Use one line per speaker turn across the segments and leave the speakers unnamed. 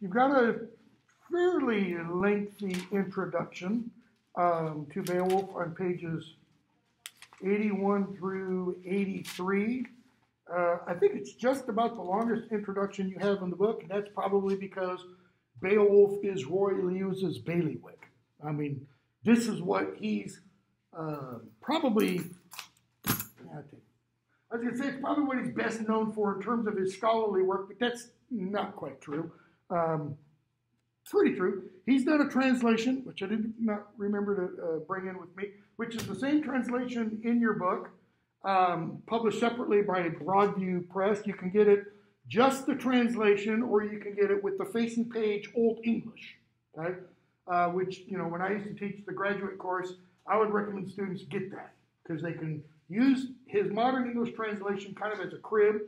You've got a fairly lengthy introduction to Beowulf on pages 81 through 83. I think it's just about the longest introduction you have in the book, and that's probably because Beowulf is Roy Lewis' bailiwick. I mean, this is what he's probably, I was going to say it's probably what he's best known for in terms of his scholarly work, but that's not quite true. It's pretty true. He's done a translation, which I did not remember to bring in with me, which is the same translation in your book, published separately by Broadview Press. You can get it just the translation, or you can get it with the facing page Old English, okay? Which, you know, when I used to teach the graduate course, I would recommend students get that because they can use his modern English translation kind of as a crib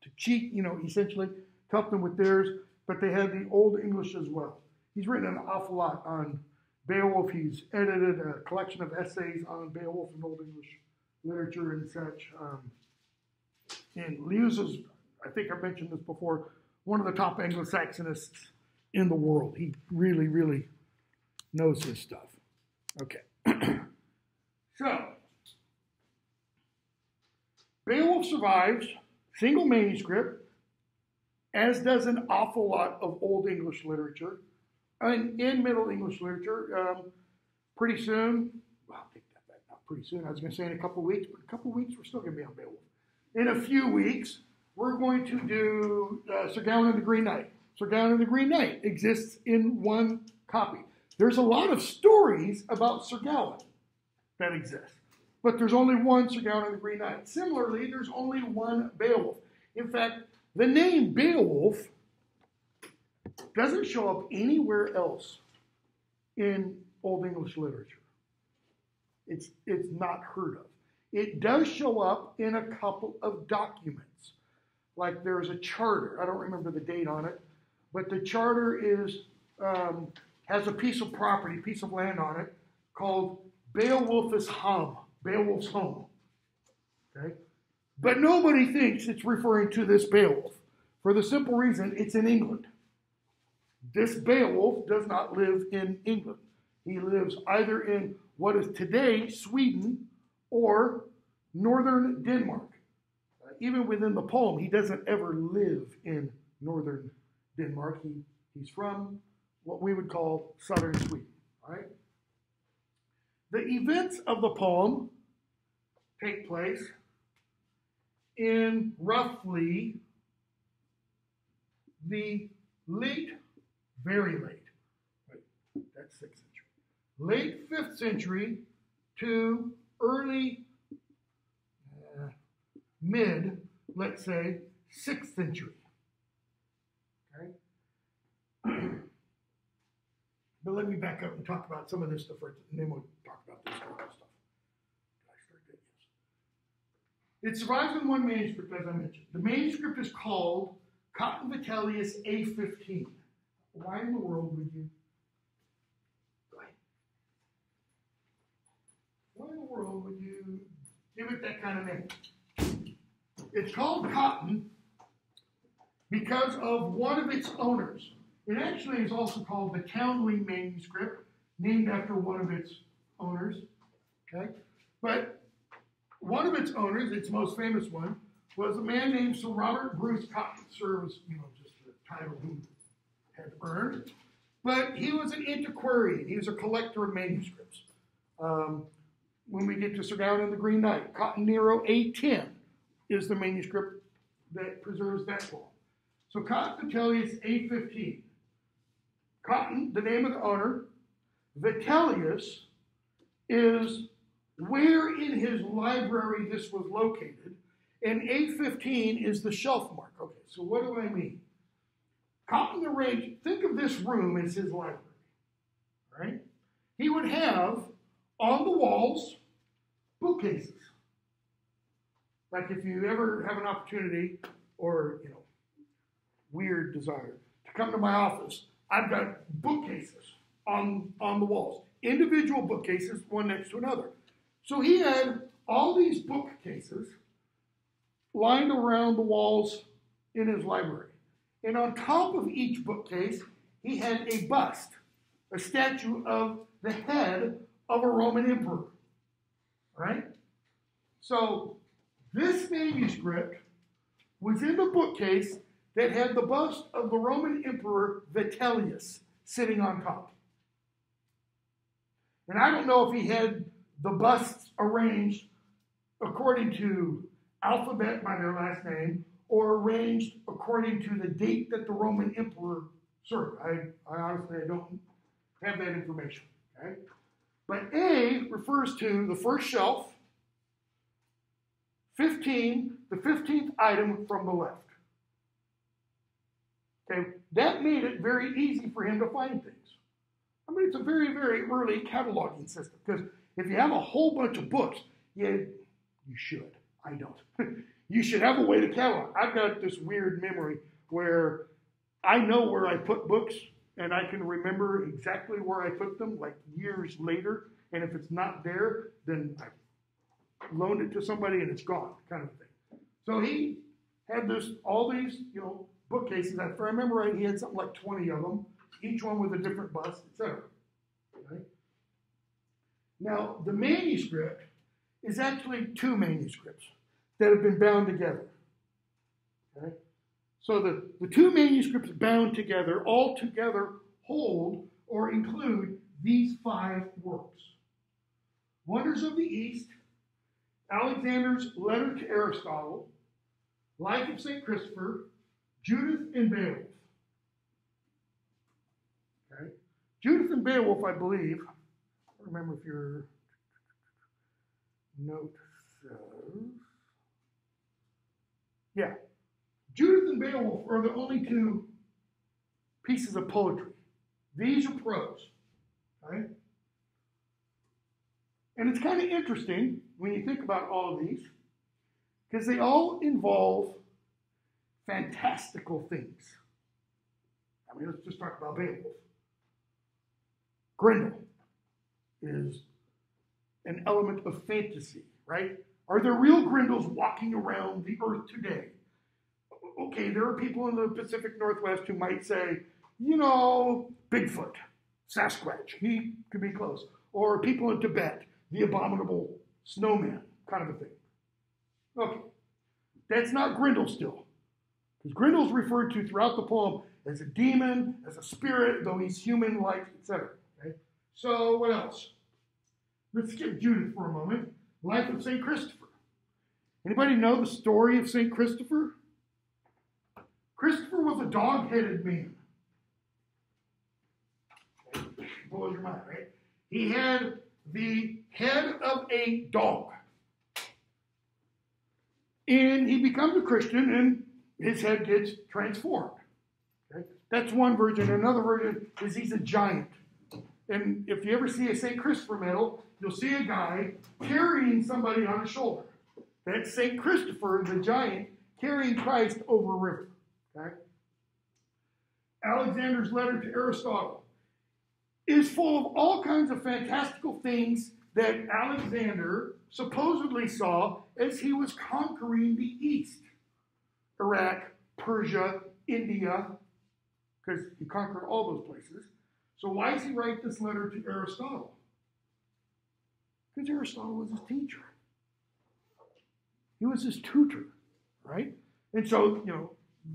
to cheat, you know, essentially, to help them with theirs, but they have the Old English as well. He's written an awful lot on Beowulf. He's edited a collection of essays on Beowulf and Old English literature and such. And Lewis is, I think I mentioned this before, one of the top Anglo-Saxonists in the world. He really, really knows his stuff. Okay. So, Beowulf survives, single manuscript, as does an awful lot of Old English literature. And in Middle English literature, pretty soon, well, I'll take that back, not pretty soon, I was going to say in a couple weeks, but in a couple weeks, we're still going to be on Beowulf. In a few weeks, we're going to do Sir Gawain and the Green Knight. Sir Gawain and the Green Knight exists in one copy. There's a lot of stories about Sir Gawain that exist, but there's only one Sir Gawain and the Green Knight. Similarly, there's only one Beowulf. In fact, the name Beowulf doesn't show up anywhere else in Old English literature. It's not heard of. It does show up in a couple of documents. Like there's a charter. I don't remember the date on it, but the charter is has a piece of property, piece of land on it called Beowulf's Home, Beowulf's home. Okay? But nobody thinks it's referring to this Beowulf for the simple reason it's in England. This Beowulf does not live in England. He lives either in what is today Sweden or northern Denmark. Even within the poem, he doesn't ever live in northern Denmark. He's from what we would call southern Sweden. All right? The events of the poem take place in roughly the late, very late, that's 6th century, late 5th century to early, mid, let's say, 6th century. Okay? But let me back up and talk about some of this stuff first, and then we'll talk about this kind of stuff. Did I start that? Yes. It survives in one manuscript, as I mentioned. The manuscript is called Cotton Vitellius A15. Why in the world would you? Go ahead. Why in the world would you give it that kind of name? It's called Cotton because of one of its owners. It actually is also called the Townley manuscript, named after one of its owners. Okay, but one of its owners, its most famous one, was a man named Sir Robert Bruce Cotton. Sir was, you know, just the title he had earned. But he was an antiquarian. He was a collector of manuscripts. When we get to Sir Gawain and the Green Knight, Cotton Nero A10 is the manuscript that preserves that poem. So Cotton Vitellius A15. Cotton, the name of the owner. Vitellius is where in his library this was located. And A15 is the shelf mark. Okay, so what do I mean? Cotton arranged, think of this room as his library, right? He would have on the walls bookcases. Like if you ever have an opportunity or, you know, weird desire to come to my office, I've got bookcases on the walls. Individual bookcases, one next to another. So he had all these bookcases lined around the walls in his library. And on top of each bookcase, he had a bust, a statue of the head of a Roman emperor. Right? So this manuscript was in the bookcase that had the bust of the Roman Emperor Vitellius sitting on top. And I don't know if he had the busts arranged according to alphabet by their last name or arranged according to the date that the Roman Emperor served. I honestly don't have that information. Okay? But A refers to the first shelf, 15, the 15th item from the left. Okay, that made it very easy for him to find things. I mean, it's a very, very early cataloging system because if you have a whole bunch of books, you should. I don't. You should have a way to catalog. I've got this weird memory where I know where I put books and I can remember exactly where I put them like years later. And if it's not there, then I loaned it to somebody and it's gone, kind of thing. So he had all these, bookcases. If I remember right, he had something like 20 of them, each one with a different bust, etc. Okay? Now, the manuscript is actually two manuscripts that have been bound together. Okay? So the two manuscripts bound together, all together hold or include these 5 works. Wonders of the East, Alexander's Letter to Aristotle, Life of St. Christopher, Judith and Beowulf. Okay? Judith and Beowulf, I believe, I don't remember if your note says, yeah, Judith and Beowulf are the only 2 pieces of poetry. These are prose. Okay? And it's kind of interesting when you think about all of these, because they all involve fantastical things. I mean, let's just talk about Beowulf. Grendel is an element of fantasy, right? Are there real Grendels walking around the earth today? Okay, there are people in the Pacific Northwest who might say, Bigfoot, Sasquatch, he could be close. Or people in Tibet, the abominable snowman, kind of a thing. Okay, that's not Grendel still. Because Grendel's referred to throughout the poem as a demon, as a spirit, though he's human-like, etc. Okay? So what else? Let's skip Judith for a moment. Life of St. Christopher. Anybody know the story of St. Christopher? Christopher was a dog-headed man. Okay? Blows your mind, right? He had the head of a dog. And he becomes a Christian, and his head gets transformed. Okay? That's one version. Another version is he's a giant. And if you ever see a St. Christopher medal, you'll see a guy carrying somebody on his shoulder. That's St. Christopher, the giant, carrying Christ over a river. Okay? Alexander's Letter to Aristotle is full of all kinds of fantastical things that Alexander supposedly saw as he was conquering the East. Iraq, Persia, India, because he conquered all those places. So why does he write this letter to Aristotle? Because Aristotle was his teacher. He was his tutor, right? And so,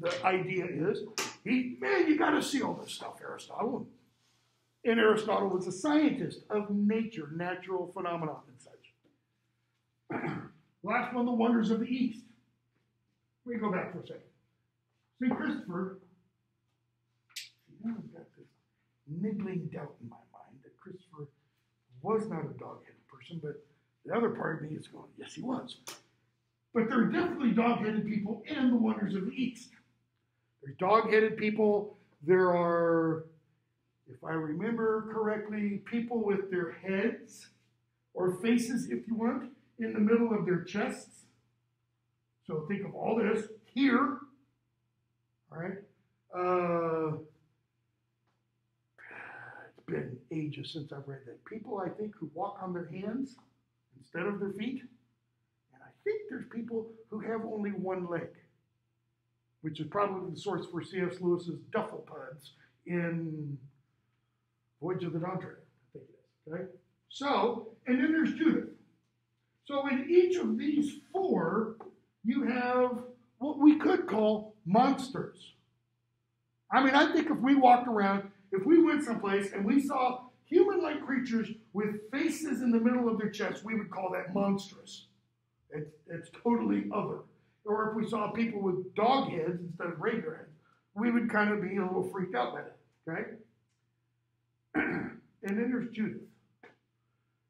the idea is, you got to see all this stuff, Aristotle. And Aristotle was a scientist of nature, natural phenomena and such. Last one, the wonders of the East. Let me go back for a second. St. Christopher, now I've got this niggling doubt in my mind that Christopher was not a dog-headed person, but the other part of me is going, yes, he was. But there are definitely dog-headed people in the wonders of the East. There's dog-headed people. There are, if I remember correctly, people with their heads or faces, if you want, in the middle of their chests. So think of all this here. All right. It's been ages since I've read that. People, I think, who walk on their hands instead of their feet. And I think there's people who have only one leg, which is probably the source for C.S. Lewis's duffel puds in Voyage of the Dawn Treader, I think it is. Okay? So, and then there's Judith. So in each of these four, you have what we could call monsters. I mean, I think if we walked around, if we went someplace and we saw human-like creatures with faces in the middle of their chest, we would call that monstrous. It's totally other. Or if we saw people with dog heads instead of regular heads, we would kind of be a little freaked out by that, okay? And then there's Judith.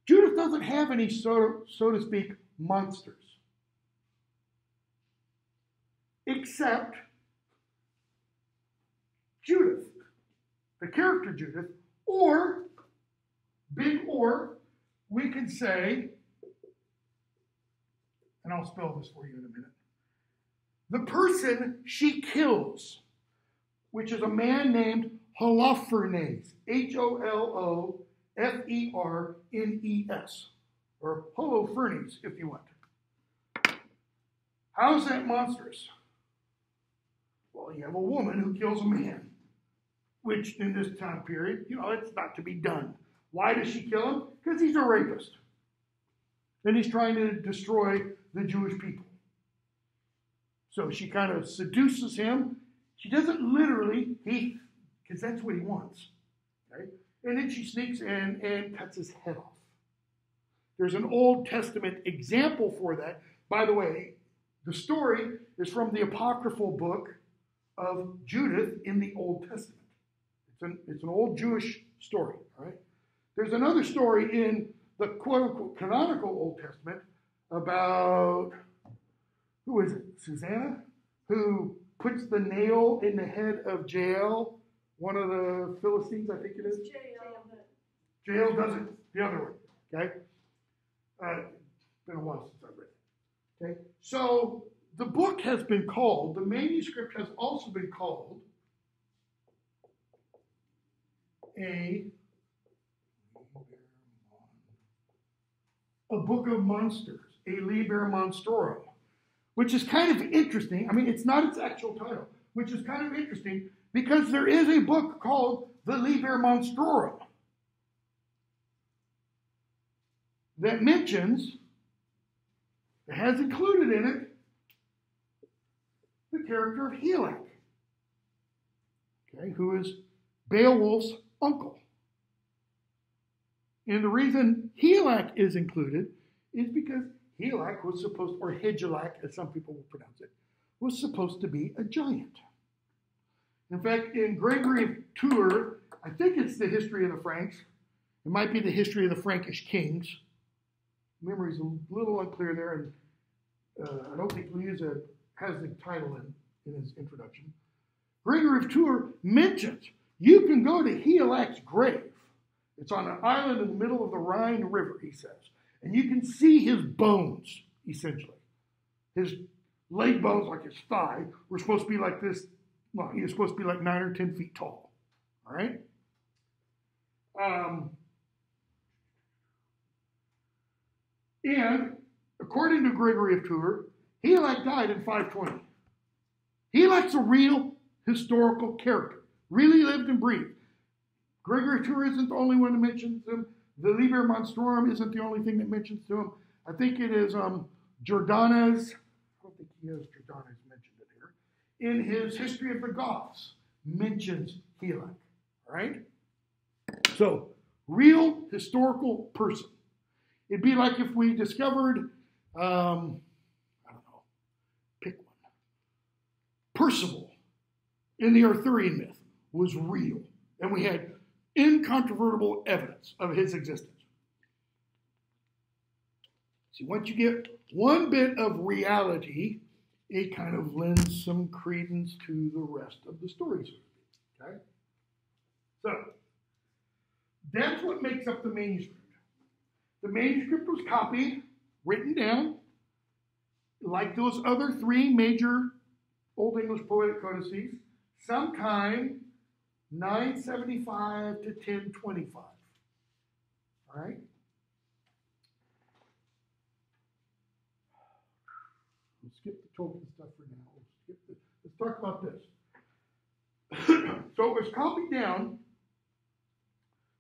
Judith doesn't have any, so to speak, monsters. Except Judith, the character Judith, or, big or, we could say, and I'll spell this for you in a minute, the person she kills, which is a man named Holofernes, Holofernes, or Holofernes, if you want. How's that monstrous? Well, you have a woman who kills a man, which in this time period, it's not to be done. Why does she kill him? Because he's a rapist. And he's trying to destroy the Jewish people. So she kind of seduces him. She doesn't literally, because that's what he wants. Okay? And then she sneaks in and cuts his head off. There's an Old Testament example for that. By the way, the story is from the apocryphal book of Judith in the Old Testament. It's an old Jewish story. All right? There's another story in the quote-unquote canonical Old Testament about, who is it? Susanna? Who puts the nail in the head of Jael, one of the Philistines, I think it is. Jael does it the other way. Okay? Been a while since I've read it. Okay? So the book has been called, the manuscript has also been called a book of monsters, a Liber Monstrorum, which is kind of interesting. I mean, it's not its actual title, which is kind of interesting because there is a book called the Liber Monstrorum that has included in it the character of Helak, okay, who is Beowulf's uncle. And the reason Helak is included is because Helak was supposed, or Hygelac, as some people will pronounce it, was supposed to be a giant. In fact, in Gregory of Tours, I think it's the history of the Franks. It might be the history of the Frankish kings. Memory's a little unclear there, and I don't think Lise has the title in his introduction. Gregory of Tours mentions you can go to Helak's grave. It's on an island in the middle of the Rhine River, he says. And you can see his bones, essentially. His leg bones, like his thigh, were supposed to be like this. Well, he was supposed to be like 9 or 10 feet tall. All right? And according to Gregory of Tours, Helak died in 520. Helak's a real historical character. Really lived and breathed. Gregory of Tours isn't the only one that mentions him. The Liber Monstrorum isn't the only thing that mentions to him. I think it is Jordanes. I don't think he has Jordanes mentioned it here. In his History of the Goths, mentions Helak. All right? So, real historical person. It'd be like if we discovered, I don't know, pick one. Percival in the Arthurian myth was real. And we had incontrovertible evidence of his existence. See, once you get one bit of reality, it kind of lends some credence to the rest of the story. Okay? So, that's what makes up the manuscript. The manuscript was copied, written down, like those other three major Old English poetic codices, sometime 975 to 1025. All right? Let's skip the Tolkien stuff for now. Let's talk about this. So So it was copied down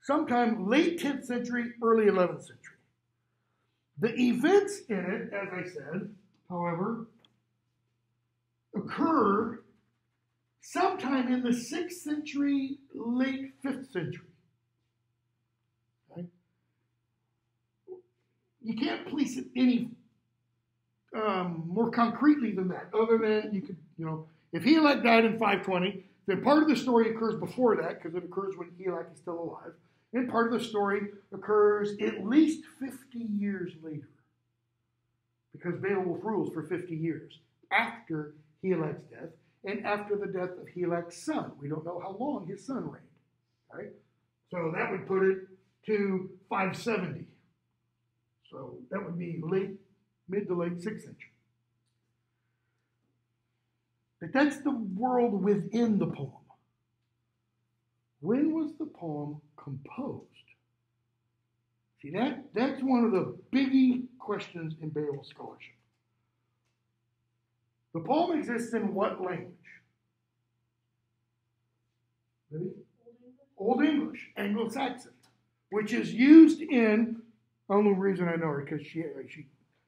sometime late 10th century, early 11th century. The events in it, as I said, however, occur sometime in the 6th century, late 5th century. Okay? You can't place it any more concretely than that, other than you could, if Helak died in 520, then part of the story occurs before that, because it occurs when Helak is still alive, and part of the story occurs at least 50 years later, because Beowulf rules for 50 years after Helak's death, and after the death of Helak's son. We don't know how long his son reigned. Right? So that would put it to 570. So that would be mid to late 6th century. But that's the world within the poem. When was the poem composed? See, that's one of the biggie questions in Beowulf scholarship. The poem exists in what language? Ready? Old English, Anglo-Saxon, which is used in, the only reason I know her, because she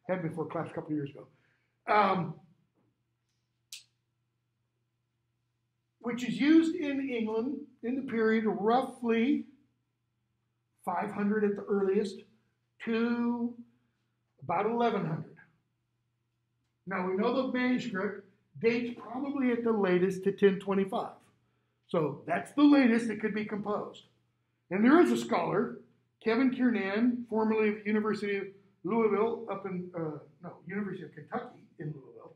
had me for a class a couple of years ago, which is used in England in the period of roughly 500 at the earliest to about 1100. Now, we know the manuscript dates probably at the latest to 1025. So that's the latest it could be composed. And there is a scholar, Kevin Kiernan, formerly of the University of Louisville, University of Kentucky in Louisville,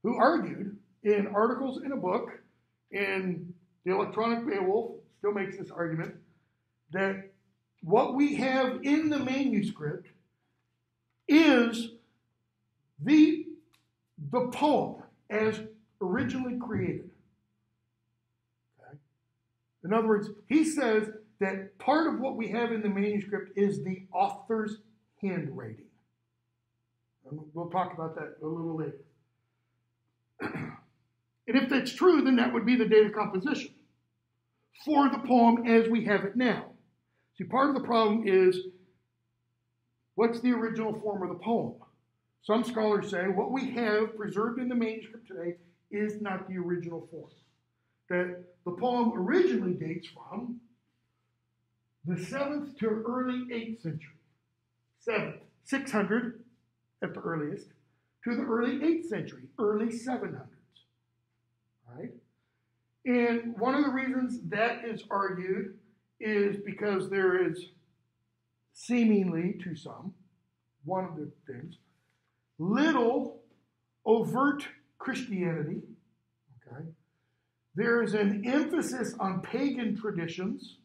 who argued in articles in a book, and the Electronic Beowulf still makes this argument, that what we have in the manuscript is the poem as originally created. Okay? In other words, he says that part of what we have in the manuscript is the author's handwriting. And we'll talk about that a little later. And if that's true, then that would be the date of composition for the poem as we have it now. See, part of the problem is, what's the original form of the poem? Some scholars say what we have preserved in the manuscript today is not the original form. That the poem originally dates from the 7th to early 8th century. 7th, 600 at the earliest, to the early 8th century, early 700s. Right? And one of the reasons that is argued is because there is seemingly to some, one of the things, little overt Christianity. Okay? There is an emphasis on pagan traditions.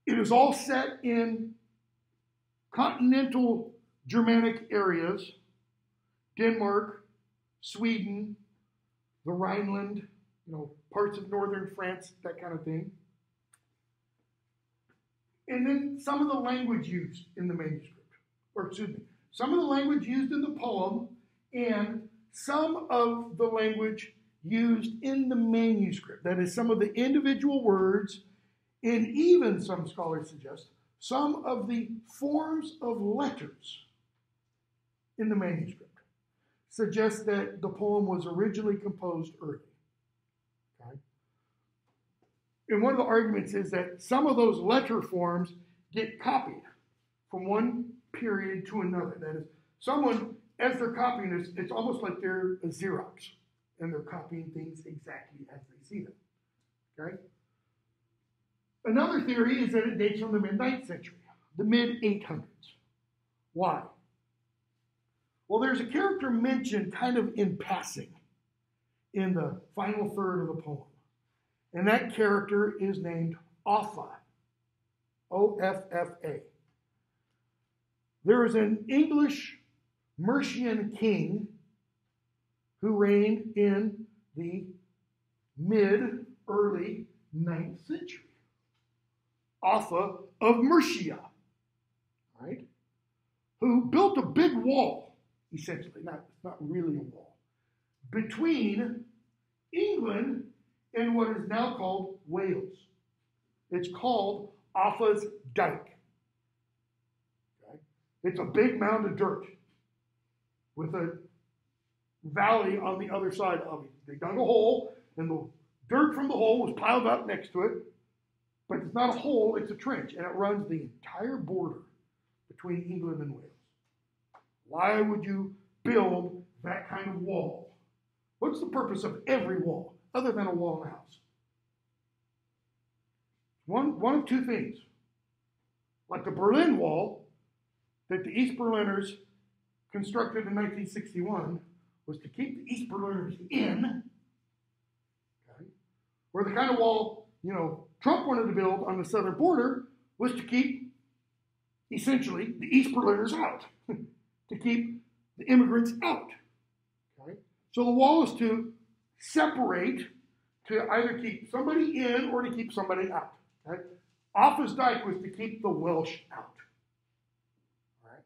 It is all set in continental Germanic areas, Denmark, Sweden, the Rhineland, parts of northern France, that kind of thing. And then some of the language used in the manuscript, some of the language used in the poem, and some of the language used in the manuscript. That is, some of the individual words, and even some scholars suggest some of the forms of letters in the manuscript suggest that the poem was originally composed early. Okay? And one of the arguments is that some of those letter forms get copied from one period to another. That is, someone, as they're copying this, it's almost like they're a Xerox, and they're copying things exactly as they see them. Okay? Another theory is that it dates from the mid-9th century, the mid-800s. Why? Well, there's a character mentioned kind of in passing in the final third of the poem. And that character is named Offa, O-F-F-A. There is an English Mercian king who reigned in the mid-early 9th century. Offa of Mercia, right? who built a big wall, essentially, not really a wall, between England and what is now called Wales. It's called Offa's Dyke. Okay? It's a big mound of dirt with a valley on the other side of it. They dug a hole, and the dirt from the hole was piled up next to it, but it's not a hole, it's a trench, and it runs the entire border between England and Wales. Why would you build that kind of wall? What's the purpose of every wall, other than a wall in a house? One of two things. Like the Berlin Wall that the East Berliners constructed in 1961 was to keep the East Berliners in, okay? Or the kind of wall, Trump wanted to build on the southern border was to keep, essentially, the East Berliners out, to keep the immigrants out. Okay? So the wall is to separate, to either keep somebody in or to keep somebody out. Okay? Offa's Dyke was to keep the Welsh out. All right?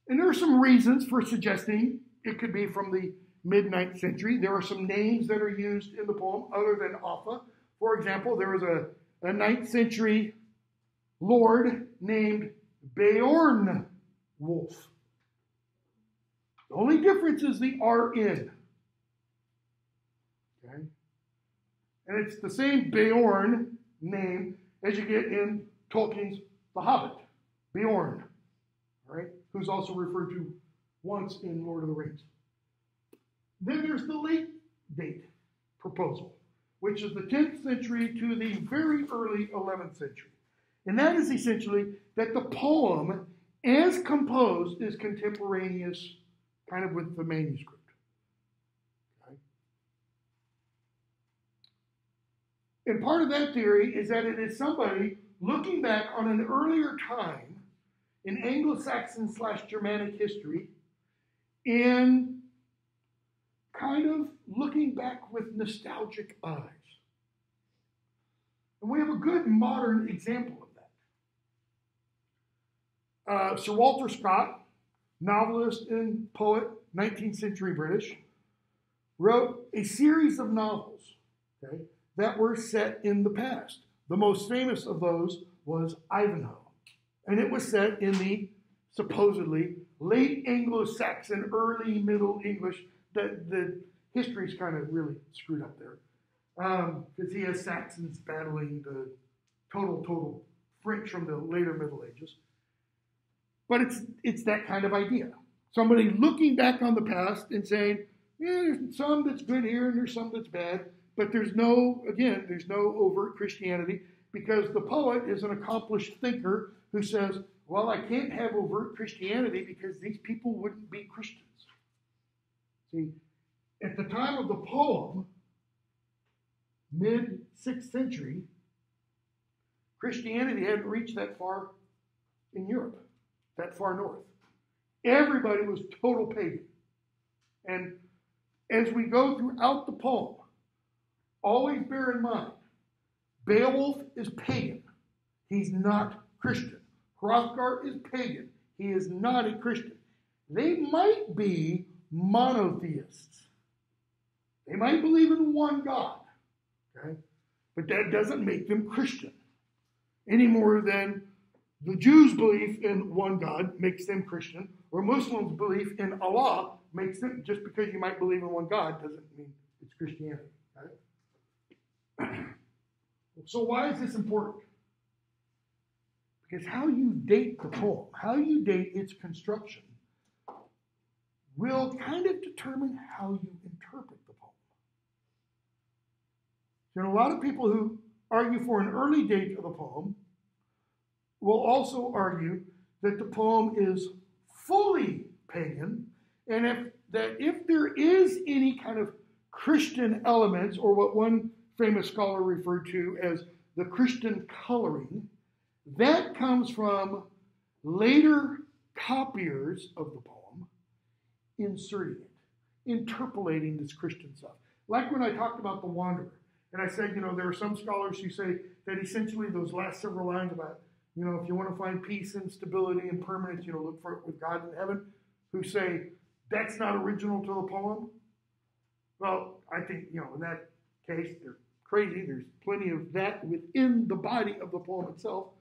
And there are some reasons for suggesting it could be from the mid-9th century. There are some names that are used in the poem other than Offa. For example, there was a 9th century lord named Beowulf. The only difference is the RN. Okay? And it's the same Beorn name as you get in Tolkien's The Hobbit. Beorn, right? Who's also referred to once in Lord of the Rings. Then there's the late date proposal, which is the 10th century to the very early 11th century. And that is essentially that the poem, as composed, is contemporaneous kind of with the manuscript. Okay? And part of that theory is that it is somebody looking back on an earlier time in Anglo-Saxon/Germanic history and kind of looking back with nostalgic eyes. And we have a good modern example of that. Sir Walter Scott, novelist and poet, 19th century British, wrote a series of novels, okay, that were set in the past. The most famous of those was Ivanhoe. And it was set in the supposedly late Anglo-Saxon, early Middle English. The history's kind of really screwed up there. Because he has Saxons battling the total French from the later Middle Ages. But it's that kind of idea. Somebody looking back on the past and saying, there's some that's good here and there's some that's bad. But there's no overt Christianity, because the poet is an accomplished thinker who says, well, I can't have overt Christianity because these people wouldn't be Christians. See, at the time of the poem, mid-6th century, Christianity hadn't reached that far in Europe, that far north. Everybody was total pagan. And as we go throughout the poem, always bear in mind, Beowulf is pagan. He's not Christian. Hrothgar is pagan. He is not a Christian. They might be monotheists. They might believe in one God, okay? But that doesn't make them Christian any more than the Jews' belief in one God makes them Christian, or Muslims' belief in Allah makes them, just because you might believe in one God doesn't mean it's Christianity. Right? So why is this important? Because how you date the poem, how you date its construction, will kind of determine how you interpret the poem. There are a lot of people who argue for an early date of the poem will also argue that the poem is fully pagan, and if there is any kind of Christian elements, or what one famous scholar referred to as the Christian coloring, that comes from later copiers of the poem inserting it, interpolating this Christian stuff. Like when I talked about the Wanderer, and I said, there are some scholars who say that essentially those last several lines about You know, if you want to find peace and stability and permanence, you know, look for it with God in heaven, who say that's not original to the poem. Well, I think, you know, in that case, they're crazy. There's plenty of that within the body of the poem itself.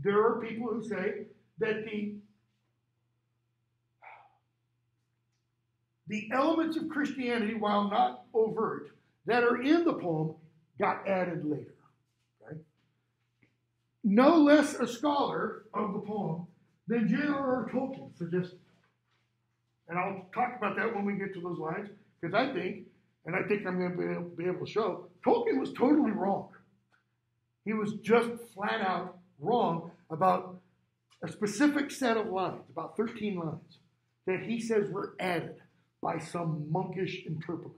There are people who say that the elements of Christianity, while not overt, that are in the poem, got added later. Okay? No less a scholar of the poem than J.R.R. Tolkien suggested. And I'll talk about that when we get to those lines, because I think I'm going to be able to show, Tolkien was totally wrong. He was just flat out wrong about a specific set of lines, about 13 lines, that he says were added by some monkish interpolator.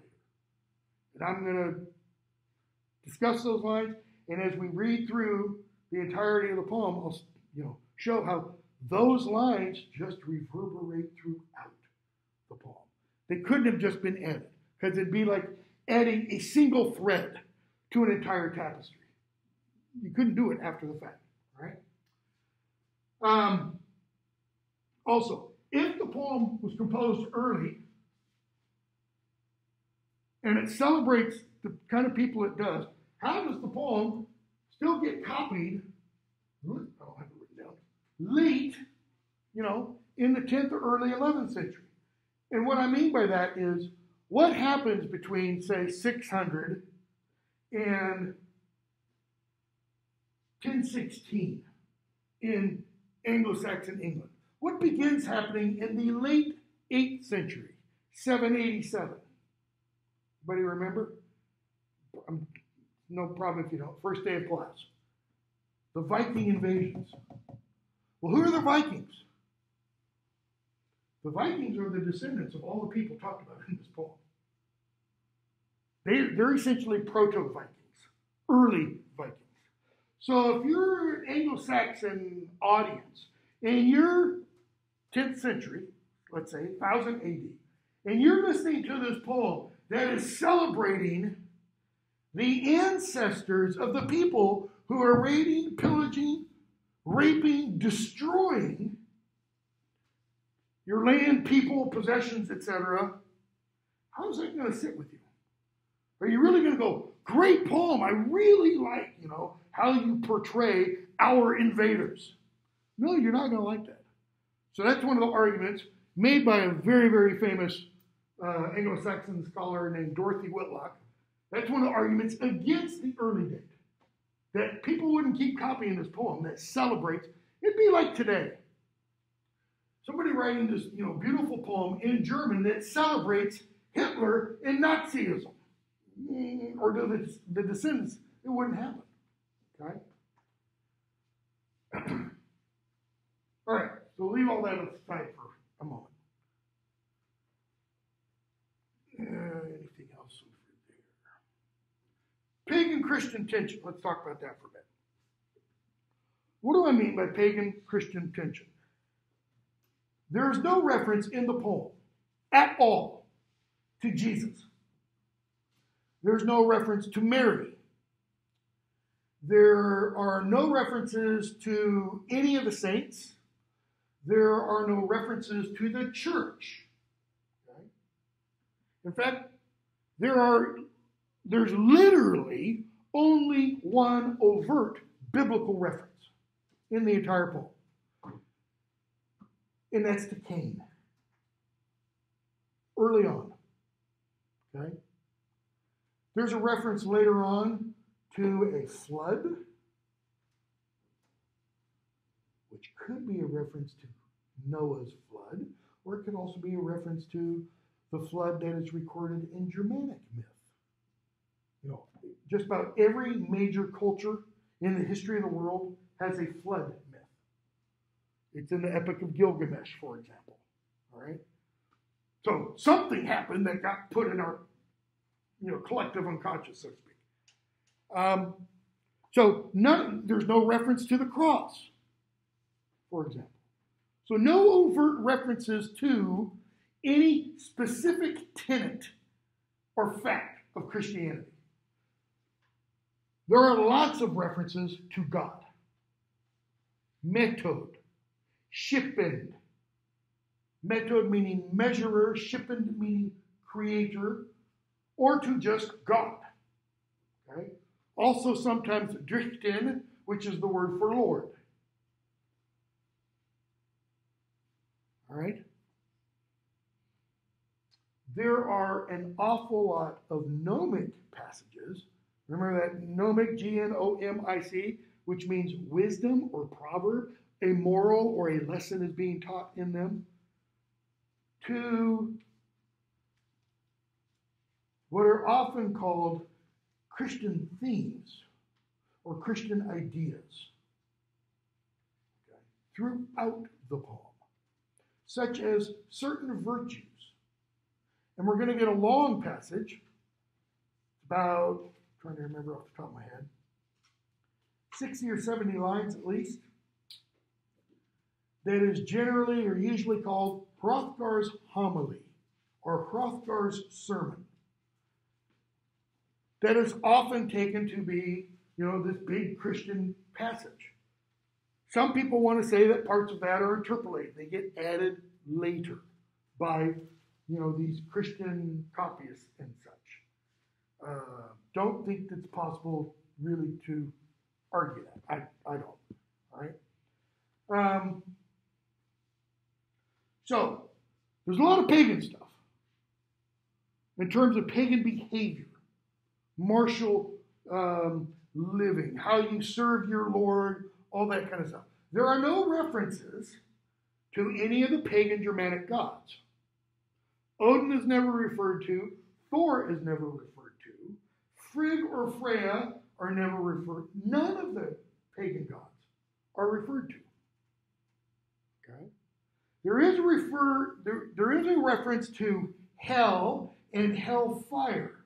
And I'm going to discuss those lines, and as we read through the entirety of the poem, I'll show how those lines just reverberate throughout the poem. They couldn't have just been added, because it'd be like adding a single thread to an entire tapestry. You couldn't do it after the fact, right? Also, if the poem was composed early and it celebrates the kind of people it does, how does the poem still get copied, I don't have it written down, late, in the 10th or early 11th century? And what I mean by that is, what happens between, say, 600 and 1016 in Anglo-Saxon England? What begins happening in the late 8th century, 787? Anybody remember? No problem if you don't. First day of class. The Viking Invasions. Well, who are the Vikings? The Vikings are the descendants of all the people talked about in this poem. They're essentially proto-Vikings, early Vikings. So if you're an Anglo-Saxon audience and you're 10th century, let's say 1000 AD, and you're listening to this poem that is celebrating the ancestors of the people who are raiding, pillaging, raping, destroying your land, people, possessions, etc., how is that going to sit with you? Are you really going to go, great poem, I really like, how you portray our invaders? No, you're not going to like that. So that's one of the arguments made by a very, very famous Anglo-Saxon scholar named Dorothy Whitlock. That's one of the arguments against the early date. That people wouldn't keep copying this poem that celebrates. It'd be like today. Somebody writing this, beautiful poem in German that celebrates Hitler and Nazism. Or the descendants. It wouldn't happen. Okay? All right. So leave all that aside for a moment. Anything else over there? Pagan Christian tension. Let's talk about that for a bit. What do I mean by pagan Christian tension? There is no reference in the poem at all to Jesus. There's no reference to Mary. There are no references to any of the saints. There are no references to the church. Okay? In fact, there's literally only one overt biblical reference in the entire poem. And that's to Cain. Early on. Okay? There's a reference later on to a flood, which could be a reference to Noah's flood, or it could also be a reference to the flood that is recorded in Germanic myth. Just about every major culture in the history of the world has a flood myth. It's in the Epic of Gilgamesh, for example. All right? So something happened that got put in our collective unconscious, so to speak. There's no reference to the cross, for example. So no overt references to any specific tenet or fact of Christianity. There are lots of references to God. method, shippend. Method meaning measurer, shippend meaning creator, or to just God. Okay? Also sometimes driften, which is the word for Lord. All right? There are an awful lot of gnomic passages. Remember that gnomic, G-N-O-M-I-C, which means wisdom or proverb, a moral or a lesson is being taught in them, to what are often called Christian themes or Christian ideas, okay, throughout the poem, such as certain virtues. And we're going to get a long passage, about, trying to remember off the top of my head, 60 or 70 lines at least, that is generally or usually called Hrothgar's homily or Hrothgar's sermon. That is often taken to be, this big Christian passage. Some people want to say that parts of that are interpolated. They get added later by, these Christian copyists and such. Don't think it's possible really to argue that. I don't. All right. So, there's a lot of pagan stuff in terms of pagan behavior, martial living, how you serve your Lord, all that kind of stuff. There are no references to any of the pagan Germanic gods. Odin is never referred to. Thor is never referred to. Frigg or Freya are never referred. None of the pagan gods are referred to. Okay? There is a reference to hell and hellfire.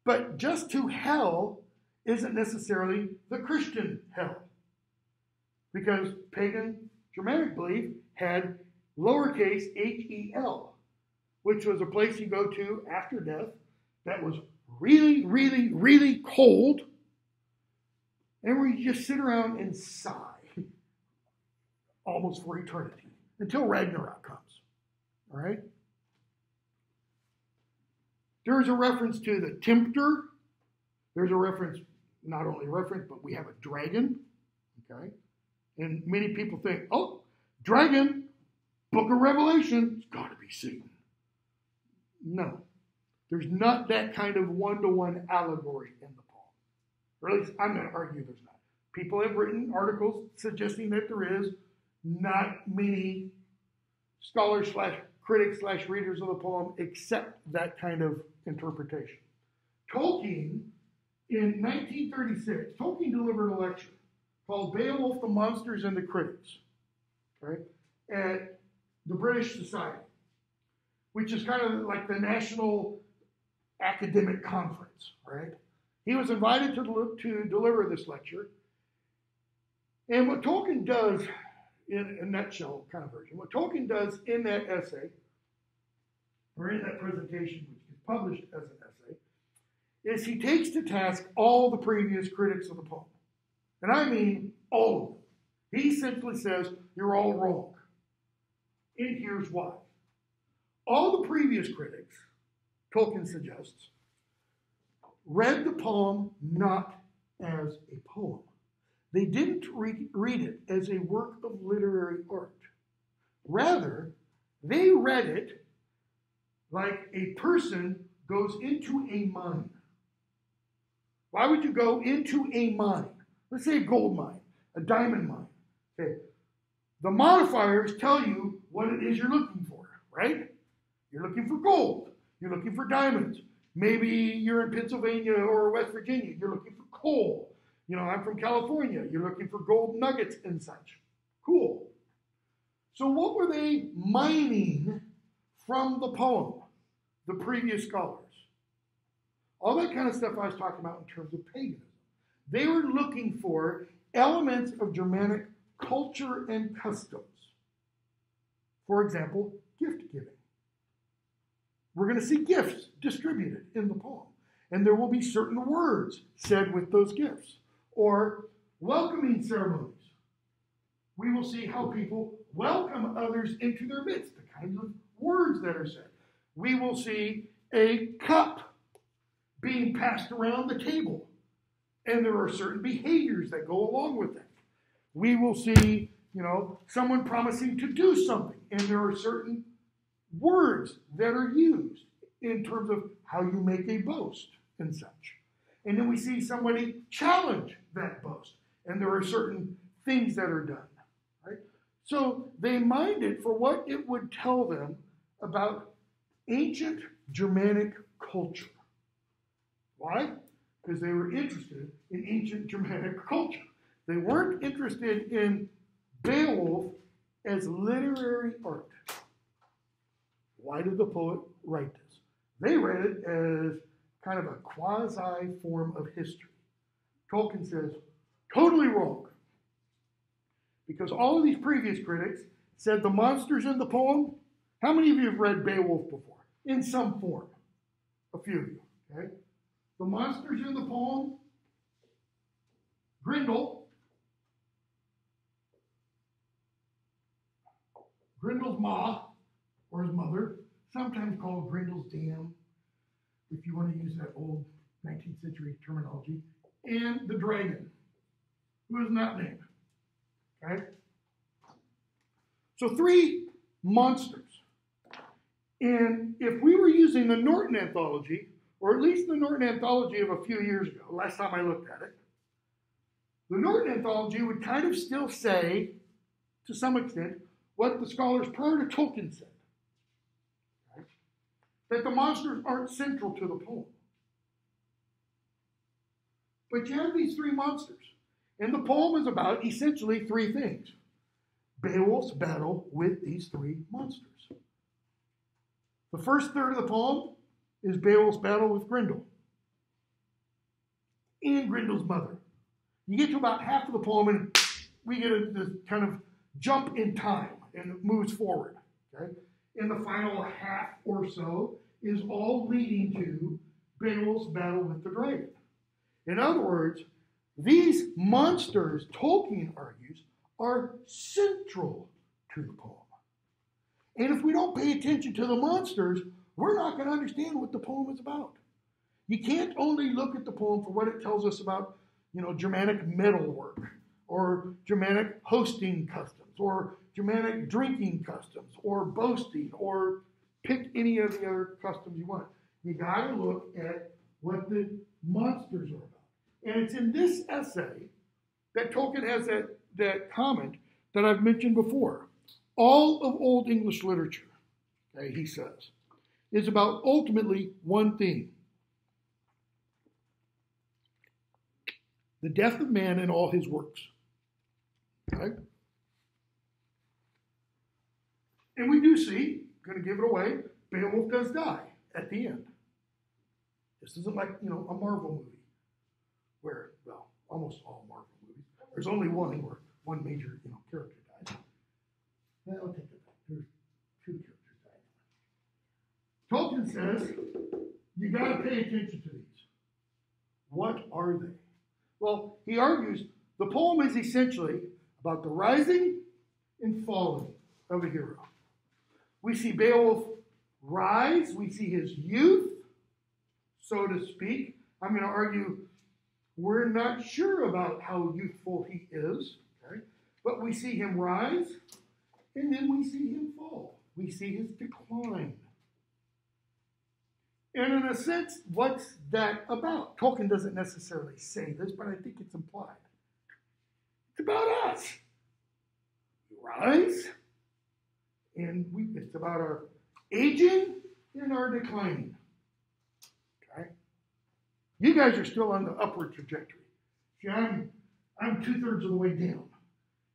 But just to hell isn't necessarily the Christian hell. Because pagan Germanic belief had lowercase h-e-l, which was a place you go to after death that was really, really, really cold, and where you just sit around and sigh almost for eternity until Ragnarok comes. All right? There is a reference to the tempter. There's a reference, not only a reference, but we have a dragon. Okay? And many people think, dragon, book of Revelation, it's got to be Satan. No. There's not that kind of one-to-one allegory in the poem. Or at least I'm going to argue there's not. People have written articles suggesting that there is. Not many scholars / critics / readers of the poem accept that kind of interpretation. Tolkien, in 1936, Tolkien delivered a lecture called Beowulf, the Monsters and the Critics, right, at the British Society, which is kind of like the national academic conference, right? He was invited to deliver this lecture. And what Tolkien does, in a nutshell kind of version, what Tolkien does in that essay, or in that presentation, which is published as an essay, is he takes to task all the previous critics of the poem. And I mean all of them. He simply says, you're all wrong. And here's why. All the previous critics, Tolkien suggests, read the poem not as a poem. They didn't read it as a work of literary art. Rather, they read it like a person goes into a mine. Why would you go into a mine? Let's say a gold mine, a diamond mine. Okay. The modifiers tell you what it is you're looking for, right? You're looking for gold. You're looking for diamonds. Maybe you're in Pennsylvania or West Virginia. You're looking for coal. I'm from California. You're looking for gold nuggets and such. Cool. So what were they mining from the poem, the previous scholars? All that kind of stuff I was talking about in terms of paganism. They were looking for elements of Germanic culture and customs. For example, gift giving. We're going to see gifts distributed in the poem. And there will be certain words said with those gifts. Or welcoming ceremonies. We will see how people welcome others into their midst, the kinds of words that are said. We will see a cup being passed around the table, and there are certain behaviors that go along with that. We will see, someone promising to do something, and there are certain words that are used in terms of how you make a boast and such. And then we see somebody challenge that boast, and there are certain things that are done. Right? So they mined it for what it would tell them about ancient Germanic culture. Why? Because they were interested in ancient Germanic culture. They weren't interested in Beowulf as literary art. Why did the poet write this? They read it as kind of a quasi form of history. Tolkien says, totally wrong. Because all of these previous critics said the monsters in the poem, how many of you have read Beowulf before? In some form. A few of you, okay? The monsters in the poem, Grendel's ma, or his mother, sometimes called Grendel's dam, if you want to use that old 19th century terminology, and the dragon, who is not named. Okay? So 3 monsters. And if we were using the Norton anthology, or at least the Norton anthology of a few years ago, last time I looked at it, the Norton anthology would kind of still say, to some extent, what the scholars prior to Tolkien said. Right? That the monsters aren't central to the poem. But you have these 3 monsters. And the poem is about essentially 3 things. Beowulf's battle with these 3 monsters. The first third of the poem is Beowulf's battle with Grendel and Grendel's mother. You get to about half of the poem and we get this kind of jump in time and it moves forward. Okay? And the final half or so is all leading to Beowulf's battle with the dragon. In other words, these monsters, Tolkien argues, are central to the poem. And if we don't pay attention to the monsters, we're not going to understand what the poem is about. You can't only look at the poem for what it tells us about, Germanic metalwork, or Germanic hosting customs, or Germanic drinking customs, or boasting, or pick any of the other customs you want. You got to look at what the monsters are about. And it's in this essay that Tolkien has that comment that I've mentioned before. All of Old English literature, okay, he says, is about ultimately one theme. The death of man and all his works. Okay? And we do see, going to give it away, Beowulf does die at the end. This isn't like, a Marvel movie where, almost all Marvel movies, there's only one where one major, character dies. Well, I'll take it back. There's 2 characters dying. Tolkien says, you got to pay attention to these. What are they? Well, he argues the poem is essentially about the rising and falling of a hero. We see Beowulf rise. We see his youth, so to speak. I'm going to argue we're not sure about how youthful he is, okay? But we see him rise, and then we see him fall. We see his decline. And in a sense, what's that about? Tolkien doesn't necessarily say this, but I think it's implied. It's about us. We rise, and it's about our aging and our declining. Okay? You guys are still on the upward trajectory. See, I'm 2/3 of the way down.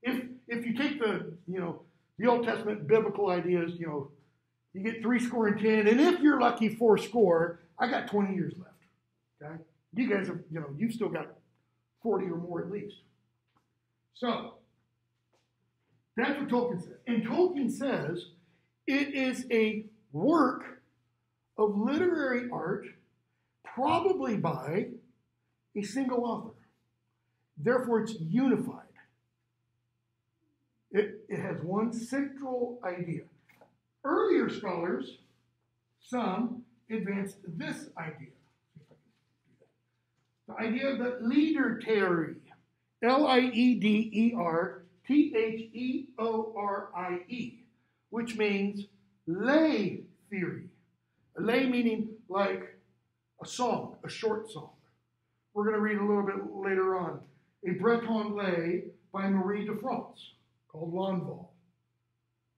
If you take the Old Testament biblical ideas, you get 70, and if you're lucky 80, I got 20 years left. Okay? You guys have, you've still got 40 or more at least. So, that's what Tolkien says. And Tolkien says it is a work of literary art, probably by a single author. Therefore, it's unified. It has one central idea. Earlier scholars, some, advanced this idea. The idea of the leader-theory, Liedertheorie, which means lay theory. Lay meaning like a song, a short song. We're going to read a little bit later on a Breton lay by Marie de France called L'Envol.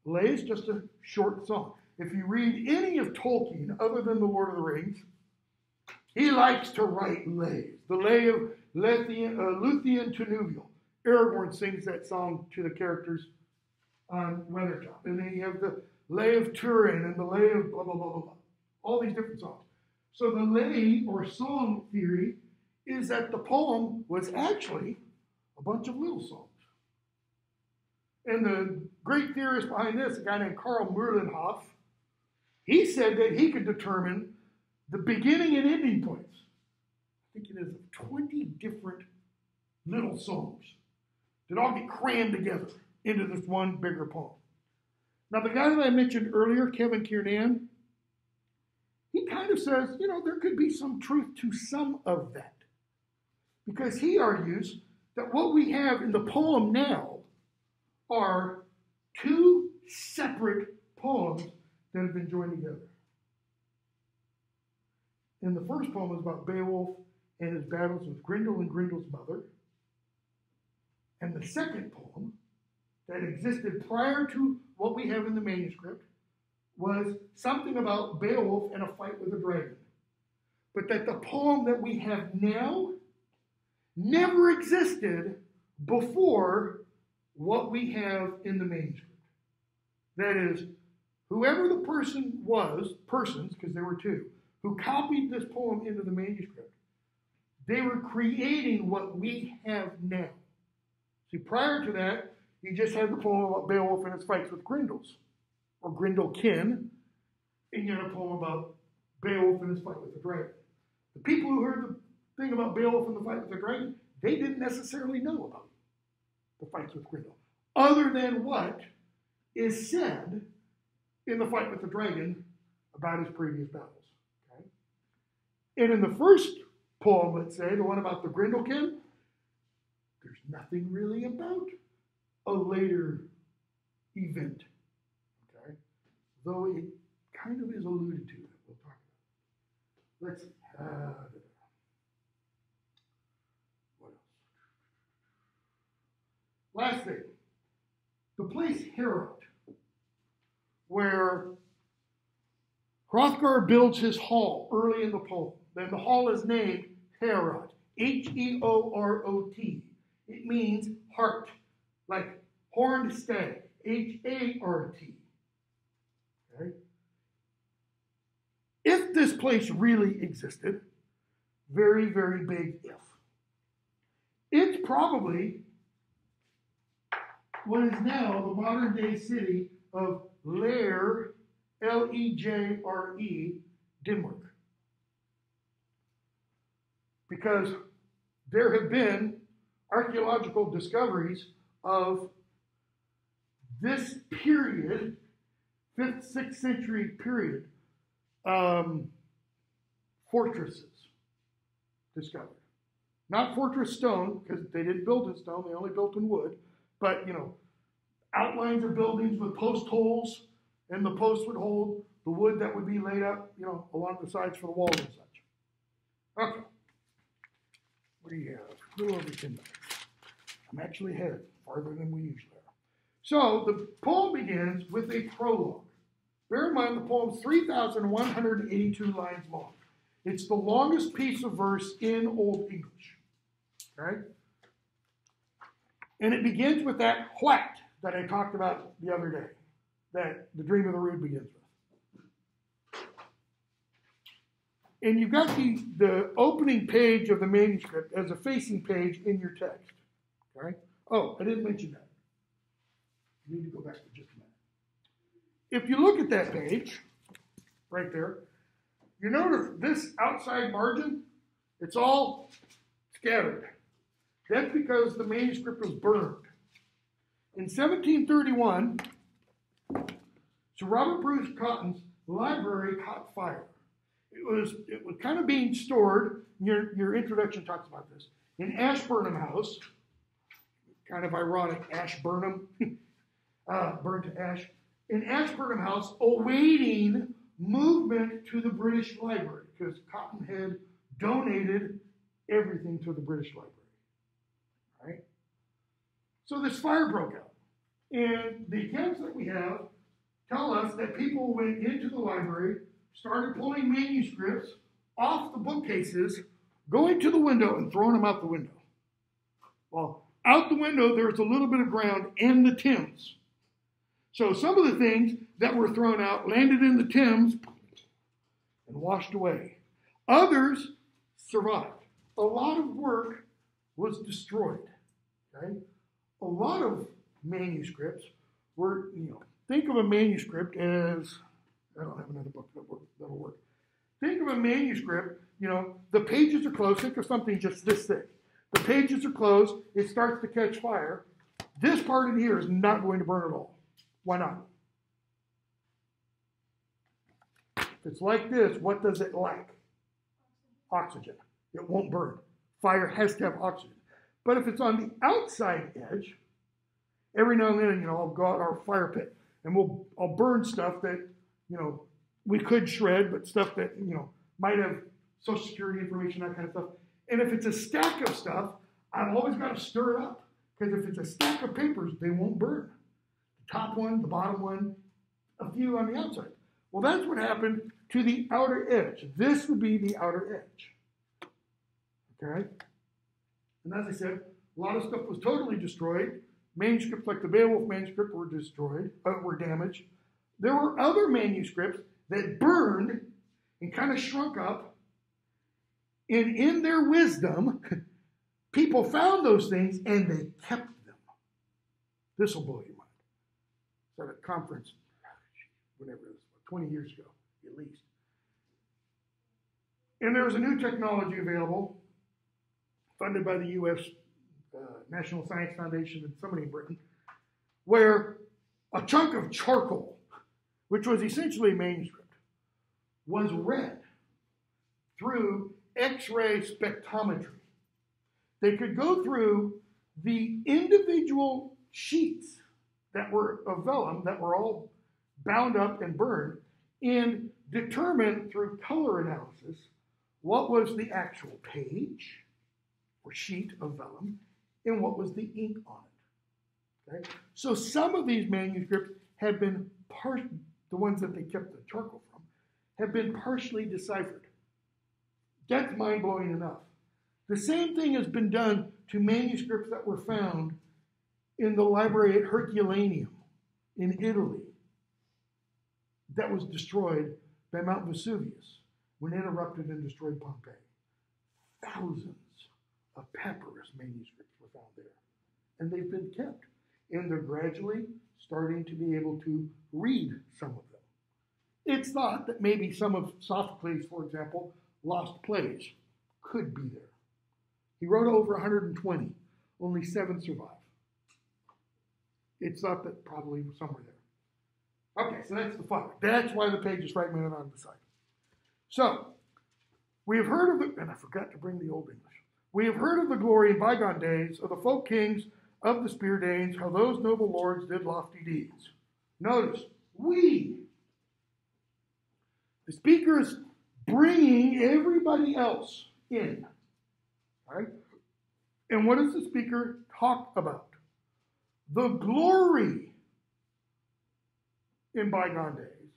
Lay is just a short song. If you read any of Tolkien other than The Lord of the Rings, he likes to write lays. The lay of Luthien to Nuviel. Aragorn sings that song to the characters on Weathertop. And then you have the lay of Turin and the lay of blah, blah, blah, blah, blah. All these different songs. So the lay or song theory is that the poem was actually a bunch of little songs. And the great theorist behind this, a guy named Karl Mühlenhoff, he said that he could determine the beginning and ending points. I think it is 20 different little songs that all get crammed together into this one bigger poem. Now, the guy that I mentioned earlier, Kevin Kiernan, he kind of says, there could be some truth to some of that. Because he argues that what we have in the poem now are two separate poems that have been joined together. And the first poem is about Beowulf and his battles with Grendel and Grendel's mother. And the second poem that existed prior to what we have in the manuscript was something about Beowulf and a fight with a dragon. But that the poem that we have now never existed before what we have in the manuscript. That is, whoever the person was, persons, because there were two, who copied this poem into the manuscript, they were creating what we have now. See, prior to that, you just had the poem about Beowulf and his fights with Grendels, or Grendelkin, and you had a poem about Beowulf and his fight with the dragon. The people who heard the thing about Beowulf and the fight with the dragon, they didn't necessarily know about the fights with Grendel, other than what is said in the fight with the dragon about his previous battles. Okay? And in the first poem, let's say, the one about the Grendelkin, there's nothing really about a later event. Okay? Though it kind of is alluded to that we'll talk about. Let's see. What else? Last thing. The place Heorot, where Hrothgar builds his hall early in the poem. Then the hall is named Heorot, Heorot. It means heart, like horned stag, Hart. Okay? If this place really existed, very, very big if, it's probably what is now the modern day city of Lejre, Lejre, Denmark. Because there have been archaeological discoveries of this period, 5th, 6th century period, fortresses discovered. Not fortress stone, because they didn't build in stone, they only built in wood, but, outlines of buildings with post holes, and the posts would hold the wood that would be laid up, along the sides for the walls and such. Okay. What do you have? A little over 10 minutes. I'm actually ahead, farther than we usually are. So the poem begins with a prologue. Bear in mind the poem's 3,182 lines long. It's the longest piece of verse in Old English. Okay? And it begins with that whack that I talked about the other day, that the Dream of the Rood begins with. And you've got the opening page of the manuscript as a facing page in your text. Okay? Oh, I didn't mention that. You need to go back for just a minute. If you look at that page, right there, you notice this outside margin, it's all scattered. That's because the manuscript was burned. In 1731, Sir Robert Bruce Cotton's library caught fire. It was kind of being stored, your introduction talks about this, in Ashburnham House. Kind of ironic, Ashburnham, burned to ash. In Ashburnham House, awaiting movement to the British Library, because Cotton had donated everything to the British Library. Right? So this fire broke out. And the accounts that we have tell us that people went into the library, started pulling manuscripts off the bookcases, going to the window and throwing them out the window. Well, out the window, there's a little bit of ground in the Thames. So some of the things that were thrown out landed in the Thames and washed away. Others survived. A lot of work was destroyed. Okay? A lot of manuscripts were, think of a manuscript as, I don't have another book that'll work. Think of a manuscript, the pages are closed. Think of something just this thick. The pages are closed. It starts to catch fire. This part in here is not going to burn at all. Why not? If it's like this, what does it lack? Oxygen. It won't burn. Fire has to have oxygen. But if it's on the outside edge, every now and then, I'll go out our fire pit and I'll burn stuff that, we could shred, but stuff that, might have Social Security information, that kind of stuff. And if it's a stack of stuff, I've always got to stir it up. Because if it's a stack of papers, they won't burn. The top one, the bottom one, a few on the outside. Well, that's what happened to the outer edge. This would be the outer edge. Okay? And as I said, a lot of stuff was totally destroyed. Manuscripts like the Beowulf manuscript were destroyed, were damaged. There were other manuscripts that burned and kind of shrunk up. And in their wisdom, people found those things and they kept them. This will blow your mind. It's at a conference, whatever it is, 20 years ago, at least. And there was a new technology available, funded by the U.S. National Science Foundation and somebody in Britain, where a chunk of charcoal, which was essentially a manuscript, was read through X-ray spectrometry. They could go through the individual sheets that were of vellum that were all bound up and burned and determine through color analysis what was the actual page or sheet of vellum and what was the ink on it. Okay? So some of these manuscripts have been the ones that they kept the charcoal from, have been partially deciphered. That's mind-blowing enough. The same thing has been done to manuscripts that were found in the library at Herculaneum in Italy that was destroyed by Mount Vesuvius when it erupted and destroyed Pompeii. Thousands of papyrus manuscripts were found there, and they've been kept. And they're gradually starting to be able to read some of them. It's thought that maybe some of Sophocles, for example, lost plays could be there. He wrote over 120. Only 7 survive. It's thought that probably somewhere there. Okay, so that's the fire. That's why the page is fragmented on the side. So, we have heard of the, and I forgot to bring the Old English. We have heard of the glory in bygone days of the folk kings of the Spear Danes, how those noble lords did lofty deeds. Notice, we. The speaker is bringing everybody else in. Right? And what does the speaker talk about? The glory in bygone days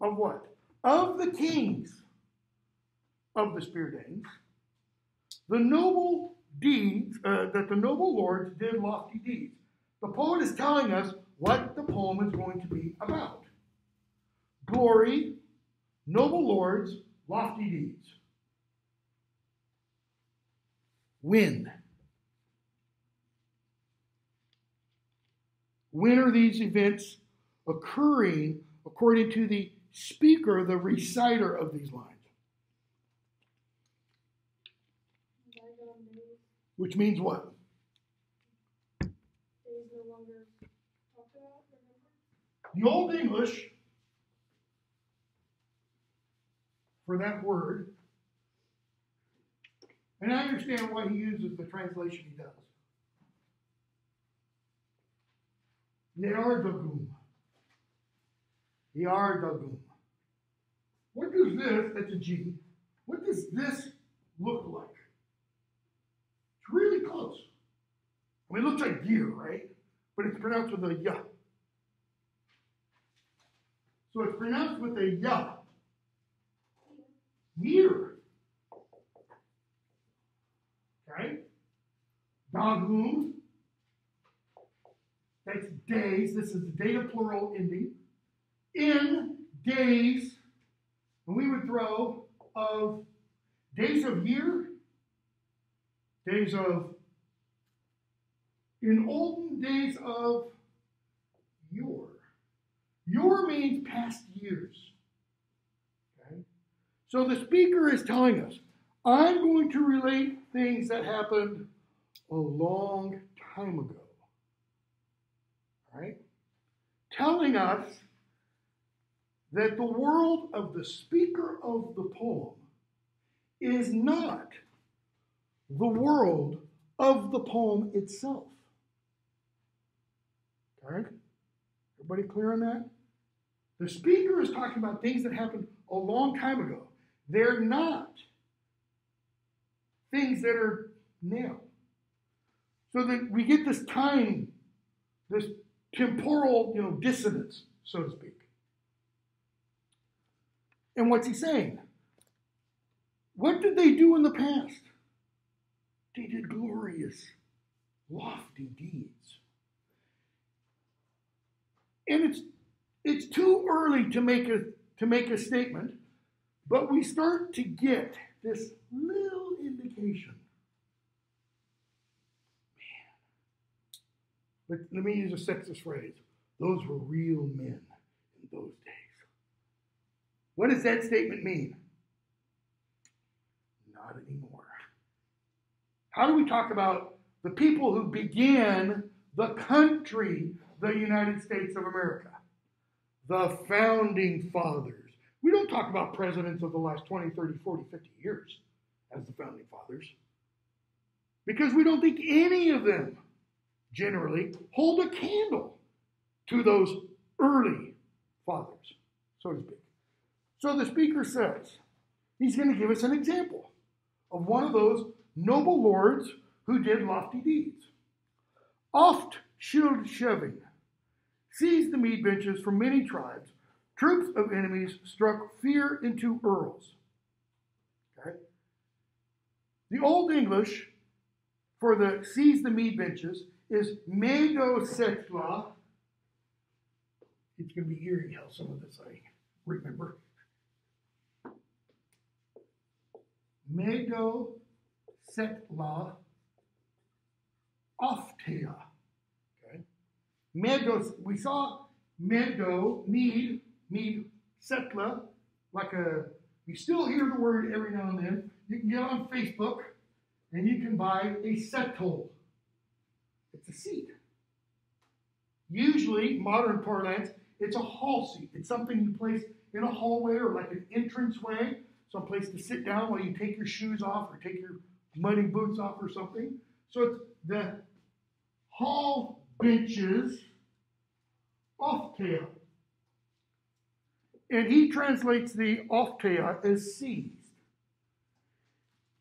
of what? Of the kings of the Spear Danes, the noble deeds, that the noble lords did lofty deeds. The poet is telling us what the poem is going to be about. Glory, noble lords, lofty deeds. When? When are these events occurring according to the speaker, the reciter of these lines? Which means what?
Days no longer
The Old English for that word, and I understand why he uses the translation he does. Yeardagum. Yeardagum. What does this, that's a G, what does this look like? It's really close. I mean, it looks like gear, right? But it's pronounced with a Y. So it's pronounced with a Y. Year. Okay? Dagum. That's days. This is the data plural ending. In days, and we would throw of days of year, days of, in olden days of yore. Yore means past years. Okay? So the speaker is telling us, I'm going to relate things that happened a long time ago. All right? Telling us that the world of the speaker of the poem is not the world of the poem itself. Okay? Everybody clear on that? The speaker is talking about things that happened a long time ago. They're not things that are now. So that we get this time, this temporal, dissonance, so to speak. And what's he saying? What did they do in the past? They did glorious, lofty deeds. And it's too early to make a statement, but we start to get this little indication. Man. But let me use a sexist phrase. Those were real men in those days. What does that statement mean? Not anymore. How do we talk about the people who began the country, the United States of America? The founding fathers. We don't talk about presidents of the last 20, 30, 40, 50 years as the founding fathers. Because we don't think any of them generally hold a candle to those early fathers, so to speak. So the speaker says, he's going to give us an example of one of those noble lords who did lofty deeds. Oft shield shoving, seized the mead benches from many tribes, troops of enemies struck fear into earls. Okay? The Old English for the seize the mead benches is medo setla. It's going to be eerie how some of this I remember. Medo setla oftea. Okay? Medo, we saw medo, mead, setla, you still hear the word every now and then. You can get on Facebook and you can buy a settle. It's a seat. Usually, modern parlance, it's a hall seat. It's something you place in a hallway or like an entranceway, someplace to sit down while you take your shoes off or take your muddy boots off or something. So it's the hall benches oftea. And he translates the oftea as seized.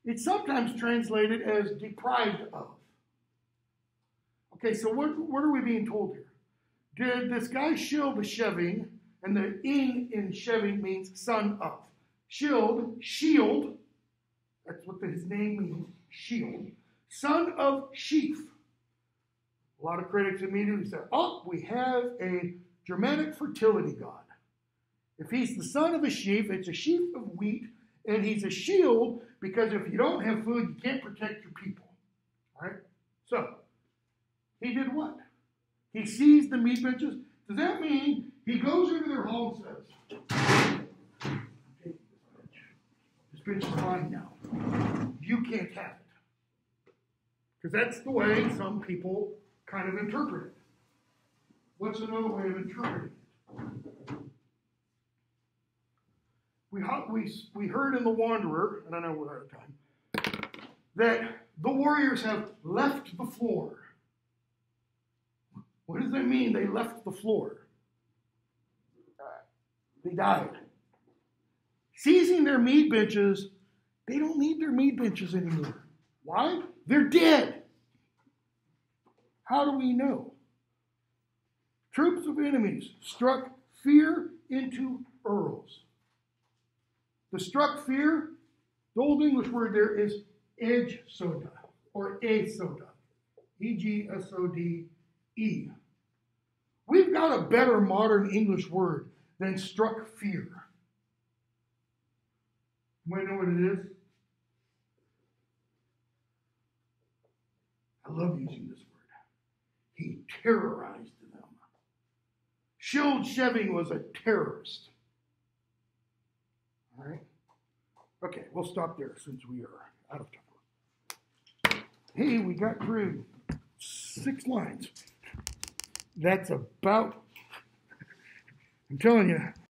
It's sometimes translated as deprived of. Okay, so what are we being told here? Did this guy shield the sheving, and the ing in sheving means son of. Shield, that's what his name means, shield. Son of sheaf. A lot of critics immediately say, oh, we have a Germanic fertility god. If he's the son of a sheaf, it's a sheaf of wheat, and he's a shield because if you don't have food, you can't protect your people. All right? So, he did what? He seized the meat benches. Does that mean he goes into their hall and says, okay, this bench is mine now. You can't have it. Because that's the way some people kind of interpret it. What's another way of interpreting it? we heard in The Wanderer, and I know we're out of time, that the warriors have left the floor. What does that mean, they left the floor? They died. Seizing their mead benches, they don't need their mead benches anymore. Why? They're dead. How do we know? Troops of enemies struck fear into earls. The struck fear, the Old English word there is edge soda or a soda. E-G-S-O-D-E. We've got a better modern English word than struck fear. You might know what it is? I love using this word. He terrorized them. Shield Sheving was a terrorist. All right? Okay, we'll stop there since we are out of time. Hey, we got through 6 lines. That's about, I'm telling you,